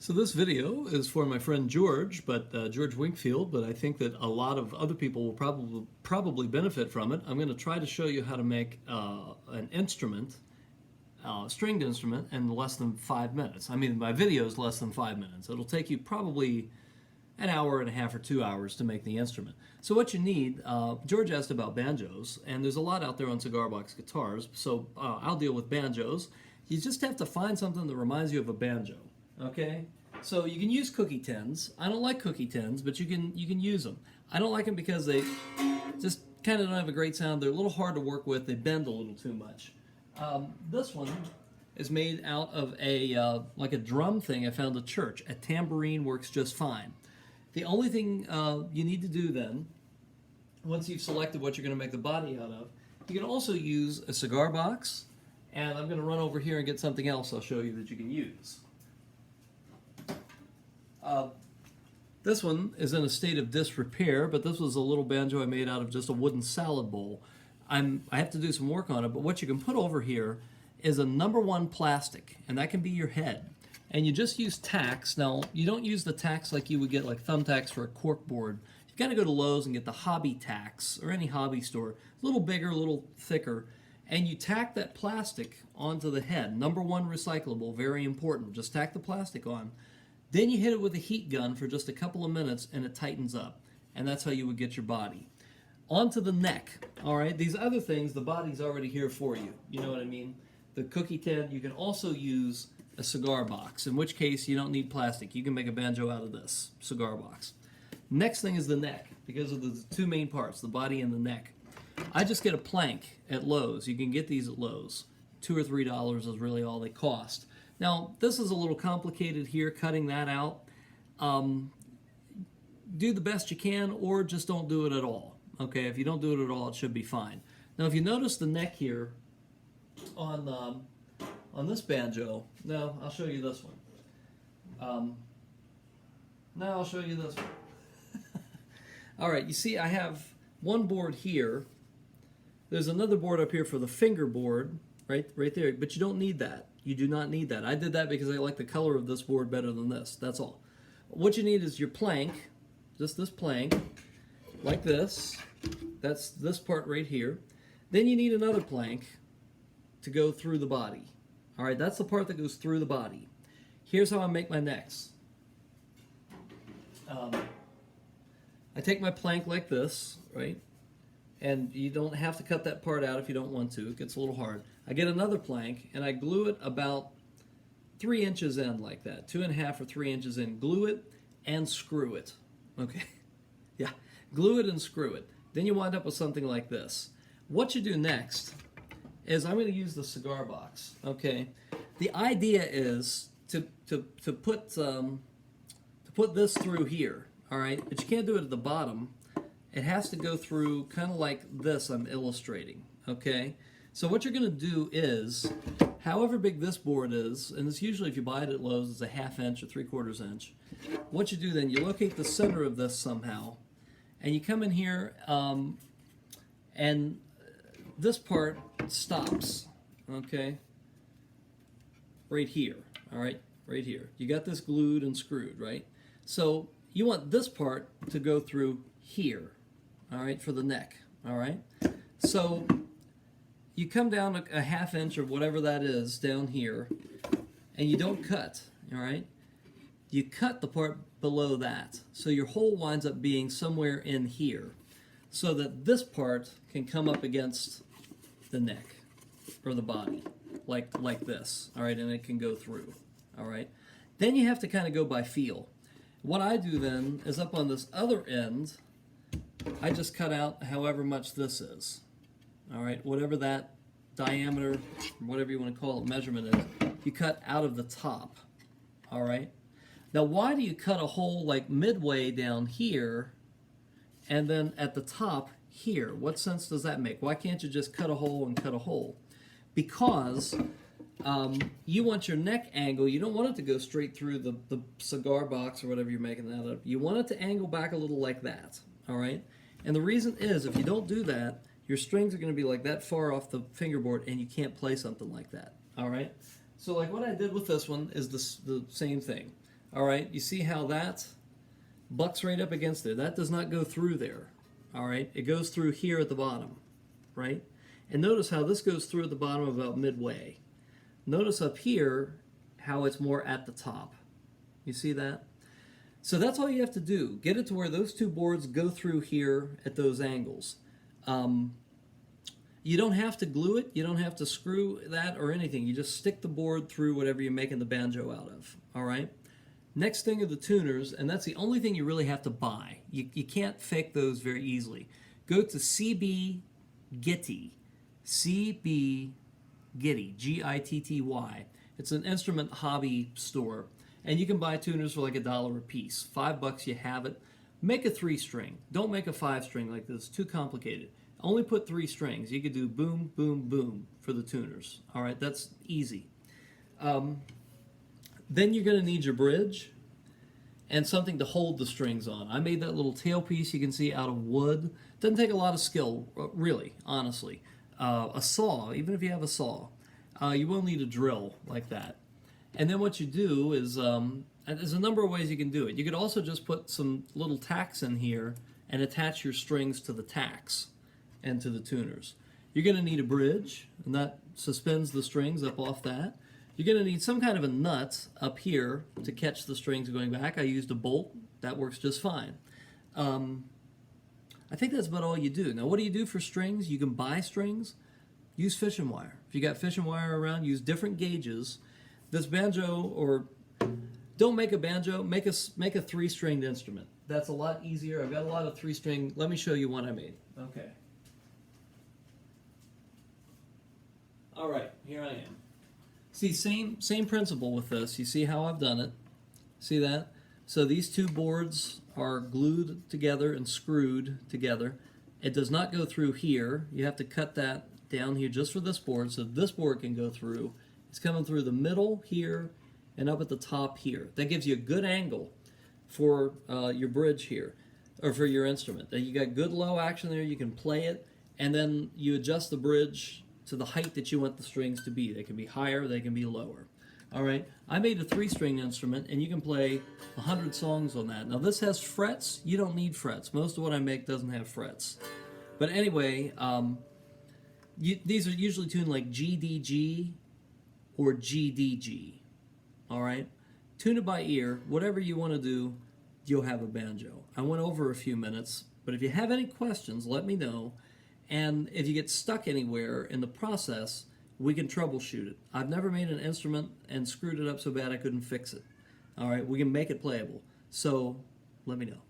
So this video is for my friend George, George Winkfield, but I think that a lot of other people will probably benefit from it. I'm going to try to show you how to make an instrument, stringed instrument, in less than 5 minutes. I mean, my video is less than 5 minutes. It'll take you probably an hour and a half or 2 hours to make the instrument. So what you need, George asked about banjos, and there's a lot out there on cigar box guitars, so I'll deal with banjos. You just have to find something that reminds you of a banjo. Okay, so you can use cookie tins. I don't like cookie tins, but you can use them. I don't like them because they just kind of don't have a great sound. They're a little hard to work with. They bend a little too much. This one is made out of a like a drum thing I found at church. A tambourine works just fine. The only thing you need to do then, once you've selected what you're going to make the body out of, you can also use a cigar box. And I'm going to run over here and get something else I'll show you that you can use. This one is in a state of disrepair, but this was a little banjo I made out of just a wooden salad bowl. I have to do some work on it, but what you can put over here is a #1 plastic, and that can be your head. And you just use tacks. Now, you don't use the tacks like you would get like thumbtacks for a cork board. You've got to go to Lowe's and get the hobby tacks, or any hobby store. A little bigger, a little thicker. And you tack that plastic onto the head. #1 recyclable, very important. Just tack the plastic on. Then you hit it with a heat gun for just a couple of minutes and it tightens up. And that's how you would get your body. Onto the neck. All right, these other things, the body's already here for you. You know what I mean? The cookie tin, you can also use a cigar box, in which case you don't need plastic. You can make a banjo out of this cigar box. Next thing is the neck, because of the two main parts, the body and the neck. I just get a plank at Lowe's. You can get these at Lowe's. $2 or $3 is really all they cost. Now, this is a little complicated here, cutting that out. Do the best you can, or just don't do it at all. Okay, if you don't do it at all, it should be fine. Now, if you notice the neck here on this banjo, no, I'll show you this one. No, I'll show you this one. All right, you see I have one board here. There's another board up here for the fingerboard, right there, but you don't need that. You do not need that. I did that because I like the color of this board better than this. That's all. What you need is your plank, just this plank, like this. That's this part right here. Then you need another plank to go through the body. All right, that's the part that goes through the body. Here's how I make my necks. I take my plank like this, right? And you don't have to cut that part out if you don't want to. It gets a little hard. I get another plank and I glue it about 3 inches in like that. 2.5 or 3 inches in. Glue it and screw it. Okay? Yeah. Glue it and screw it. Then you wind up with something like this. What you do next is I'm going to use the cigar box. Okay? The idea is to put this through here. All right? But you can't do it at the bottom. It has to go through kind of like this I'm illustrating, okay? So what you're going to do is, however big this board is, and it's usually if you buy it at Lowe's, it's a 1/2 inch or 3/4 inch. What you do then, you locate the center of this somehow, and you come in here, and this part stops, okay? Right here, all right? Right here. You got this glued and screwed, right? So you want this part to go through here. All right, for the neck, all right? So you come down a 1/2 inch or whatever that is down here, and you don't cut, all right? You cut the part below that, so your hole winds up being somewhere in here, so that this part can come up against the neck or the body, like this, all right? And it can go through, all right? Then you have to kind of go by feel. What I do then is up on this other end, I just cut out however much this is. All right, whatever that diameter, whatever you want to call it, measurement is, you cut out of the top. All right. Now, why do you cut a hole like midway down here and then at the top here? What sense does that make? Why can't you just cut a hole and cut a hole? Because you want your neck angle, you don't want it to go straight through the cigar box or whatever you're making that of. You want it to angle back a little like that. All right, and the reason is if you don't do that, your strings are going to be like that far off the fingerboard, and you can't play something like that. All right, so like what I did with this one is the same thing. All right, you see how that bucks right up against there. That does not go through there. All right, it goes through here at the bottom, right? And notice how this goes through at the bottom about midway. Notice up here how it's more at the top. You see that? So that's all you have to do. Get it to where those two boards go through here at those angles. You don't have to glue it. You don't have to screw that or anything. You just stick the board through whatever you're making the banjo out of. All right? Next thing are the tuners, and that's the only thing you really have to buy. You can't fake those very easily. Go to CB Gitty. CB Gitty. Gitty. It's an instrument hobby store. And you can buy tuners for like $1 a piece. $5 you have it. Make a 3-string. Don't make a 5-string like this. It's too complicated. Only put 3 strings. You could do boom, boom, boom for the tuners. All right, that's easy. Then you're going to need your bridge and something to hold the strings on. I made that little tailpiece you can see out of wood. Doesn't take a lot of skill, really, honestly. A saw, even if you have a saw, you will need a drill like that. And then what you do is, there's a number of ways you can do it. You could also just put some little tacks in here and attach your strings to the tacks and to the tuners. You're going to need a bridge, and that suspends the strings up off that. You're going to need some kind of a nut up here to catch the strings going back. I used a bolt. That works just fine. I think that's about all you do. Now, what do you do for strings? You can buy strings. Use fishing wire. If you got fishing wire around, use different gauges. This banjo, or don't make a banjo, make a 3-stringed instrument. That's a lot easier. I've got a lot of 3-string. Let me show you one I made. Okay. All right, here I am. See, same principle with this. You see how I've done it? See that? So these two boards are glued together and screwed together. It does not go through here. You have to cut that down here just for this board so this board can go through. It's coming through the middle here and up at the top here. That gives you a good angle for your bridge here, or for your instrument. You got good low action there, you can play it, and then you adjust the bridge to the height that you want the strings to be. They can be higher, they can be lower. All right, I made a 3-string instrument, and you can play 100 songs on that. Now this has frets. You don't need frets. Most of what I make doesn't have frets. But anyway, these are usually tuned like GDG or GDG. All right, tune it by ear. Whatever you want to do, you'll have a banjo. I went over a few minutes, but if you have any questions, let me know. And if you get stuck anywhere in the process, we can troubleshoot it. I've never made an instrument and screwed it up so bad I couldn't fix it. All right, we can make it playable. So let me know.